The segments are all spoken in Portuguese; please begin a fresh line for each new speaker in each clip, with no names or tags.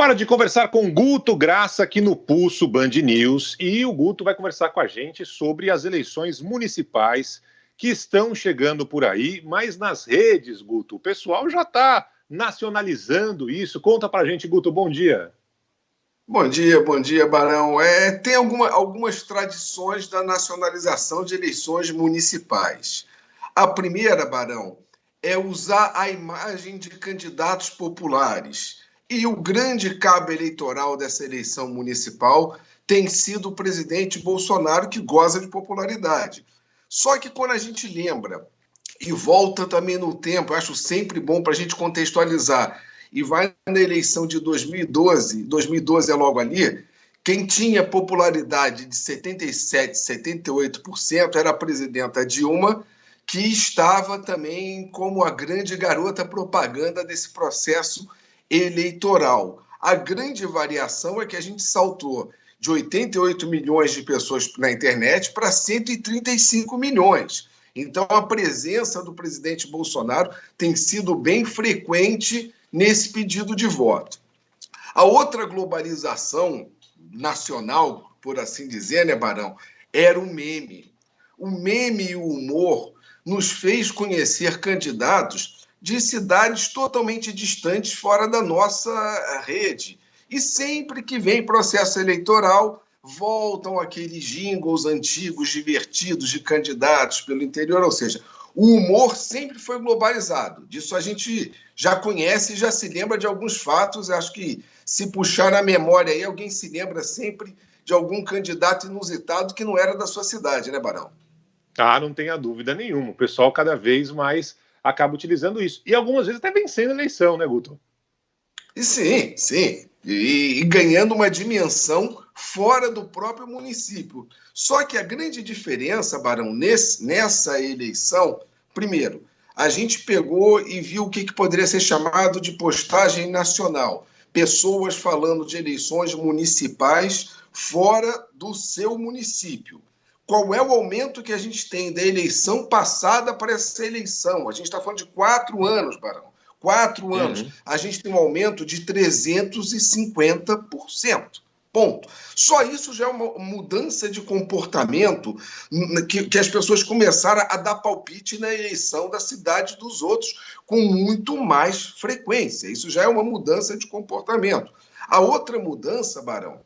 Hora de conversar com Guto Graça aqui no Pulso Band News. E o Guto vai conversar com a gente sobre as eleições municipais que estão chegando por aí, mas nas redes, Guto, o pessoal já está nacionalizando isso. Conta pra gente, Guto, bom dia.
Bom dia, Barão. Tem algumas tradições da nacionalização de eleições municipais. A primeira, Barão, é usar a imagem de candidatos populares. E o grande cabo eleitoral dessa eleição municipal tem sido o presidente Bolsonaro, que goza de popularidade. Só que quando a gente lembra e volta também no tempo, eu acho sempre bom para a gente contextualizar, e vai na eleição de 2012 é logo ali, quem tinha popularidade de 77%, 78% era a presidenta Dilma, que estava também como a grande garota propaganda desse processo eleitoral. A grande variação é que a gente saltou de 88 milhões de pessoas na internet para 135 milhões. Então, a presença do presidente Bolsonaro tem sido bem frequente nesse pedido de voto. A outra globalização nacional, por assim dizer, né, Barão, era o meme. O meme e o humor nos fez conhecer candidatos de cidades totalmente distantes fora da nossa rede. E sempre que vem processo eleitoral, voltam aqueles jingles antigos, divertidos de candidatos pelo interior, ou seja, o humor sempre foi globalizado. Disso a gente já conhece e já se lembra de alguns fatos. Acho que, se puxar na memória aí, alguém se lembra sempre de algum candidato inusitado que não era da sua cidade, né, Barão?
Ah, não tenha dúvida nenhuma. O pessoal cada vez mais acaba utilizando isso. E algumas vezes até vencendo a eleição, né, Guto?
E sim. E ganhando uma dimensão fora do próprio município. Só que a grande diferença, Barão, nessa eleição, primeiro, a gente pegou e viu o que poderia ser chamado de postagem nacional. Pessoas falando de eleições municipais fora do seu município. Qual é o aumento que a gente tem da eleição passada para essa eleição? A gente está falando de 4 anos, Barão. 4 anos. A gente tem um aumento de 350%. Ponto. Só isso já é uma mudança de comportamento que as pessoas começaram a dar palpite na eleição da cidade dos outros com muito mais frequência. Isso já é uma mudança de comportamento. A outra mudança, Barão,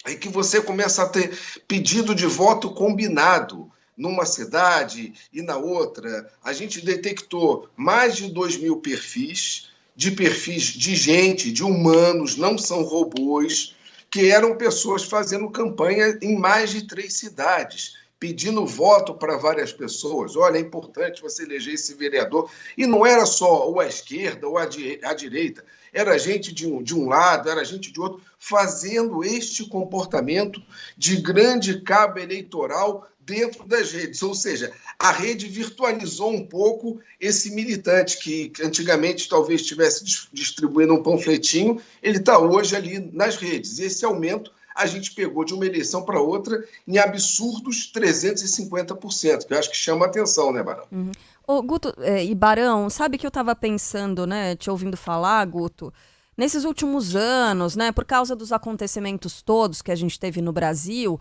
é que você começa a ter pedido de voto combinado numa cidade e na outra. A gente detectou mais de 2.000 perfis de gente, de humanos, não são robôs, que eram pessoas fazendo campanha em mais de 3 cidades, pedindo voto para várias pessoas. Olha, é importante você eleger esse vereador. E não era só ou a esquerda ou a direita, era gente de um lado, era gente de outro, fazendo este comportamento de grande cabo eleitoral dentro das redes. Ou seja, a rede virtualizou um pouco esse militante que antigamente talvez estivesse distribuindo um panfletinho, ele está hoje ali nas redes. E esse aumento a gente pegou de uma eleição para outra em absurdos 350%, que eu acho que chama a atenção, né, Barão?
Ô, Guto e Barão, sabe que eu estava pensando, né, te ouvindo falar, Guto, nesses últimos anos, né, por causa dos acontecimentos todos que a gente teve no Brasil,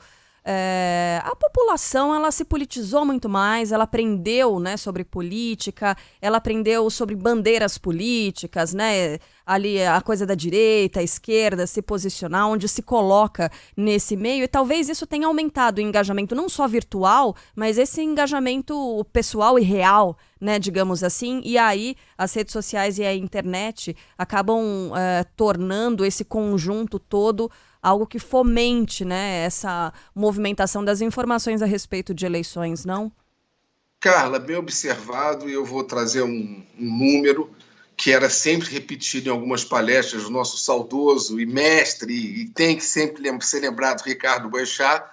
a população ela se politizou muito mais, ela aprendeu, né, sobre política, ela aprendeu sobre bandeiras políticas, né, ali a coisa da direita, a esquerda, se posicionar, onde se coloca nesse meio, e talvez isso tenha aumentado o engajamento não só virtual, mas esse engajamento pessoal e real, né, digamos assim, e aí as redes sociais e a internet acabam tornando esse conjunto todo algo que fomente, né, essa movimentação das informações a respeito de eleições, não?
Carla, bem observado, e eu vou trazer um número que era sempre repetido em algumas palestras do nosso saudoso e mestre, e tem que sempre ser lembrado, Ricardo Boechat,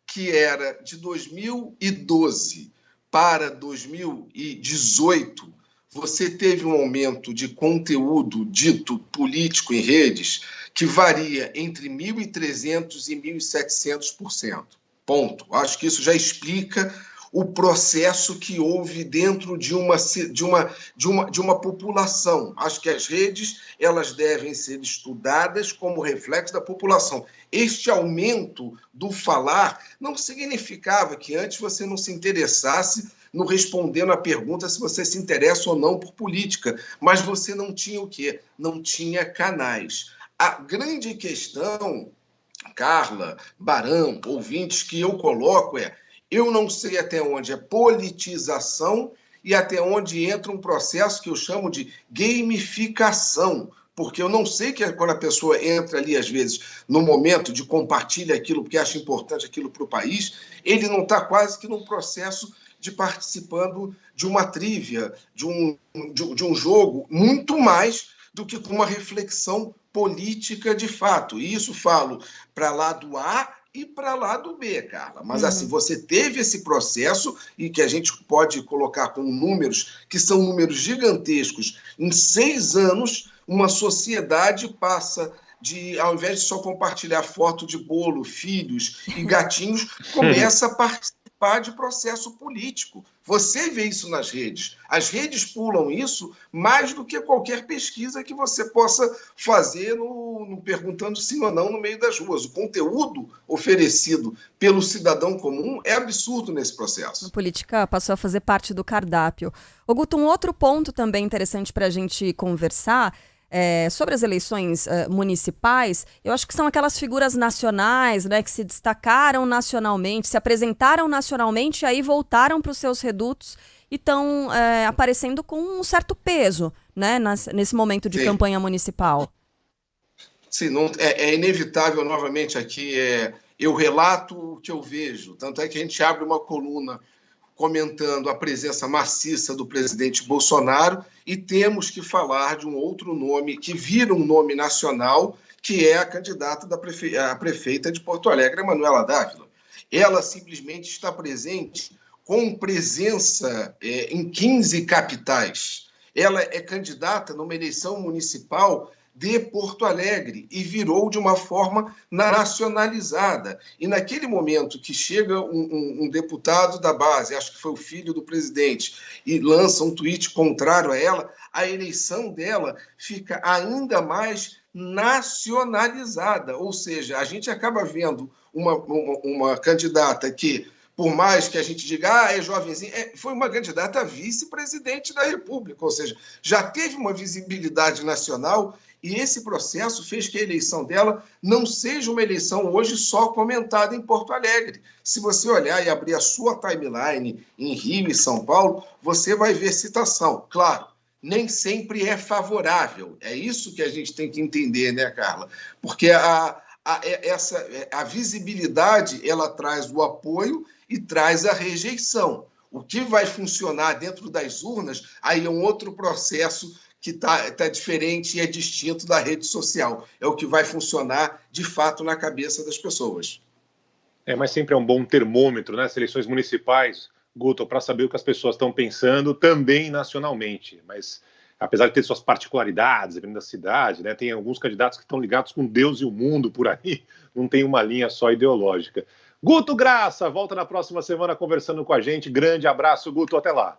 que era de 2012 para 2018, você teve um aumento de conteúdo dito político em redes que varia entre 1.300% e 1.700%. Ponto. Acho que isso já explica o processo que houve dentro de uma população. Acho que as redes elas devem ser estudadas como reflexo da população. Este aumento do falar não significava que antes você não se interessasse no respondendo a pergunta se você se interessa ou não por política, mas você não tinha o quê? Não tinha canais. A grande questão, Carla, Barão, ouvintes, que eu coloco eu não sei até onde é politização e até onde entra um processo que eu chamo de gamificação, porque eu não sei que quando a pessoa entra ali, às vezes, no momento de compartilhar aquilo, porque acha importante aquilo para o país, ele não está quase que num processo de participando de uma trivia, de um jogo, muito mais do que com uma reflexão política de fato. E isso falo para lá do A e para lá do B, Carla. Mas assim, você teve esse processo e que a gente pode colocar com números que são números gigantescos. Em 6 anos, uma sociedade passa de, ao invés de só compartilhar foto de bolo, filhos e gatinhos, começa a participar de processo político. Você vê isso nas redes. As redes pulam isso mais do que qualquer pesquisa que você possa fazer no perguntando sim ou não no meio das ruas. O conteúdo oferecido pelo cidadão comum é absurdo nesse processo.
A política passou a fazer parte do cardápio. Ô, Guto, um outro ponto também interessante para a gente conversar sobre as eleições municipais, eu acho que são aquelas figuras nacionais, né, que se destacaram nacionalmente, se apresentaram nacionalmente e aí voltaram para os seus redutos e estão aparecendo com um certo peso, né, nesse momento de campanha municipal.
Sim, não, é inevitável, novamente, aqui eu relato o que eu vejo, tanto é que a gente abre uma coluna comentando a presença maciça do presidente Bolsonaro e temos que falar de um outro nome que vira um nome nacional, que é a candidata a prefeita de Porto Alegre, Manuela Dávila. Ela simplesmente está presente com presença em 15 capitais. Ela é candidata numa eleição municipal de Porto Alegre e virou de uma forma nacionalizada. E naquele momento que chega um deputado da base, acho que foi o filho do presidente, e lança um tweet contrário a ela, a eleição dela fica ainda mais nacionalizada. Ou seja, a gente acaba vendo uma candidata que, por mais que a gente diga, é jovenzinha, foi uma candidata a vice-presidente da República, ou seja, já teve uma visibilidade nacional e esse processo fez que a eleição dela não seja uma eleição hoje só comentada em Porto Alegre. Se você olhar e abrir a sua timeline em Rio e São Paulo, você vai ver citação. Claro, nem sempre é favorável. É isso que a gente tem que entender, né, Carla? Porque a visibilidade, ela traz o apoio e traz a rejeição. O que vai funcionar dentro das urnas, aí é um outro processo que tá diferente e é distinto da rede social. É o que vai funcionar, de fato, na cabeça das pessoas.
Mas sempre é um bom termômetro, né? As eleições municipais, Guto, para saber o que as pessoas estão pensando também nacionalmente. Mas, apesar de ter suas particularidades, dependendo da cidade, né? Tem alguns candidatos que estão ligados com Deus e o mundo por aí, não tem uma linha só ideológica. Guto Graça, volta na próxima semana conversando com a gente. Grande abraço, Guto, até lá.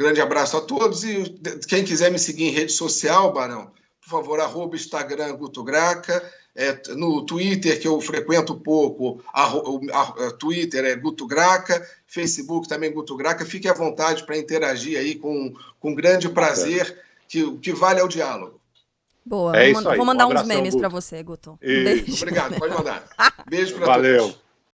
Grande abraço a todos e quem quiser me seguir em rede social, Barão, por favor, @Instagram Guto Graca, no Twitter, que eu frequento pouco, Twitter é Guto Graca, Facebook também Guto Graca, fique à vontade para interagir aí com grande prazer, que vale ao diálogo.
Boa, vou mandar uns memes para você, Guto.
Obrigado, pode mandar. Beijo para
todos. Valeu.